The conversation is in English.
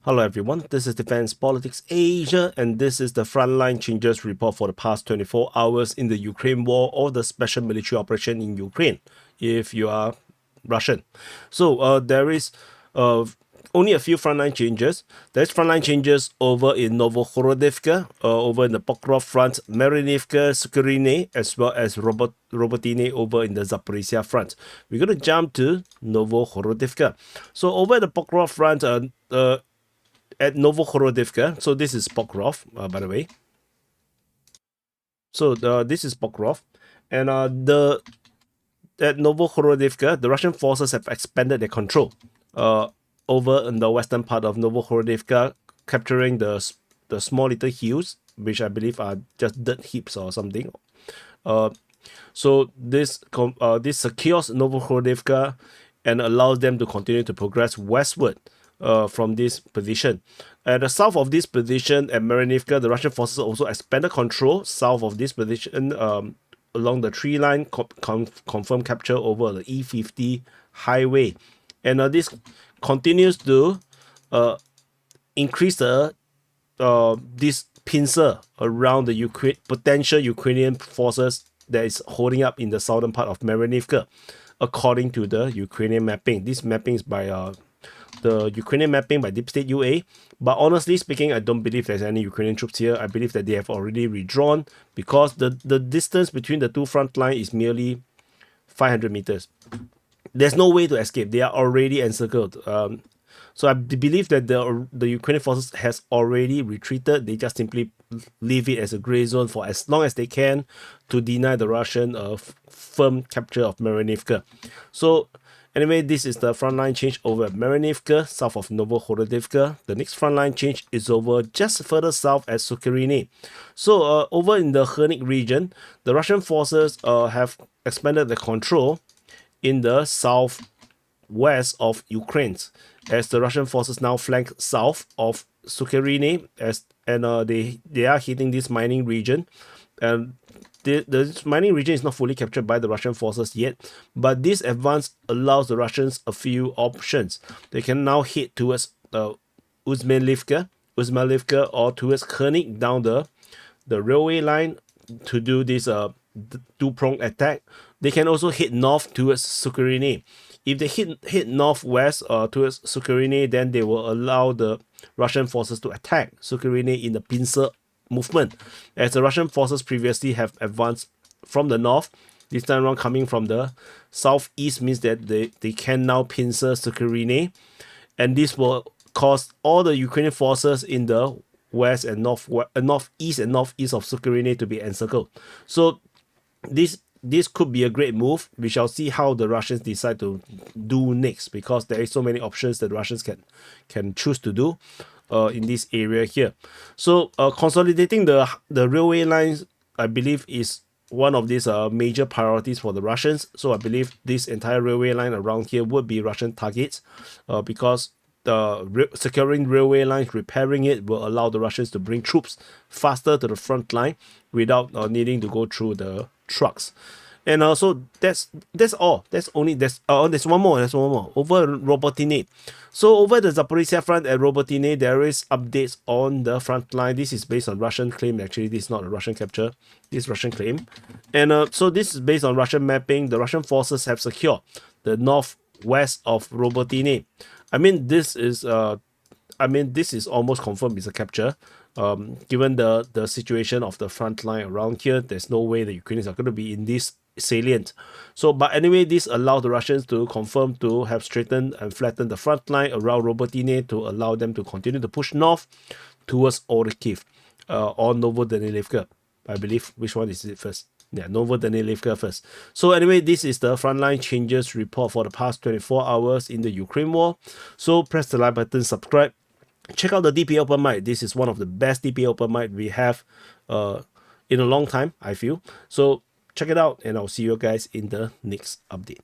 Hello everyone, this is Defense Politics Asia, and this is the Frontline Changes Report for the past 24 hours in the Ukraine war or the special military operation in Ukraine, if you are Russian. So there is only a few frontline changes. There's frontline changes over in Novohorodivka, over in the Pokrov front, Marinivka, Sukhorine, as well as Robotine over in the Zaporizhia front. We're going to jump to Novohorodivka. So over the Pokrov front, at Novohorodivka, so this is Pokrov, by the way. So this is Pokrov, and at Novohorodivka, the Russian forces have expanded their control over in the western part of Novohorodivka, capturing the small little hills, which I believe are just dirt heaps or something. So this secures Novohorodivka and allows them to continue to progress westward from this position. At the south of this position at Marinivka, the Russian forces also expanded control south of this position along the tree line, confirmed capture over the E50 highway. And this continues to increase this pincer around the potential Ukrainian forces that is holding up in the southern part of Marinivka, according to the Ukrainian mapping. This mapping is by the Ukrainian mapping by Deep State UA, but honestly speaking, I don't believe there's any Ukrainian troops here. I believe that they have already withdrawn because the distance between the two front lines is merely 500 meters. There's no way to escape. They are already encircled. So I believe that the Ukrainian forces has already retreated. They just simply leave it as a gray zone for as long as they can to deny the Russian firm capture of Marinivka. So anyway, this is the frontline change over at Marinivka, south of Novohorodivka. The next frontline change is over just further south at Sukhorine. So over in the Khernik region, the Russian forces have expanded the control in the southwest of Ukraine, as the Russian forces now flank south of Sukhorine, and they are hitting this mining region. And the mining region is not fully captured by the Russian forces yet, but this advance allows the Russians a few options. They can now hit towards Uzmalivka, or towards Khernik down the railway line to do this two-pronged attack. They can also hit north towards Sukhorine. If they hit northwest towards Sukhorine, then they will allow the Russian forces to attack Sukhorine in the pincer movement, as the Russian forces previously have advanced from the north. This time around, coming from the southeast, means that they can now pincer Sukhorine, and this will cause all the Ukrainian forces in the west and northeast of Sukhorine to be encircled. So this could be a great move. We shall see how the Russians decide to do next, because there is so many options that Russians can choose to do in this area here. So consolidating the railway lines, I believe, is one of these major priorities for the Russians. So I believe this entire railway line around here would be Russian targets, because securing railway lines, repairing it, will allow the Russians to bring troops faster to the front line without needing to go through the trucks. And also that's all. There's one more over Robotine. So over the Zaporizhia front at Robotine, there is updates on the front line. This is based on Russian claim. Actually, this is not a Russian capture. This is Russian claim. And so this is based on Russian mapping. The Russian forces have secured the northwest of Robotine. This is almost confirmed it's a capture. Given the situation of the front line around here, there's no way the Ukrainians are going to be in this salient. So, but anyway, this allowed the Russians to confirm to have straightened and flattened the front line around Robotine to allow them to continue to push north towards Orkiv or Novodanilivka. I believe, which one is it first? Yeah, Novodanilivka first. So anyway, this is the frontline changes report for the past 24 hours in the Ukraine war. So press the like button, subscribe. Check out the DPA open mic. This is one of the best DPA open mic we have in a long time, I feel. So check it out, and I'll see you guys in the next update.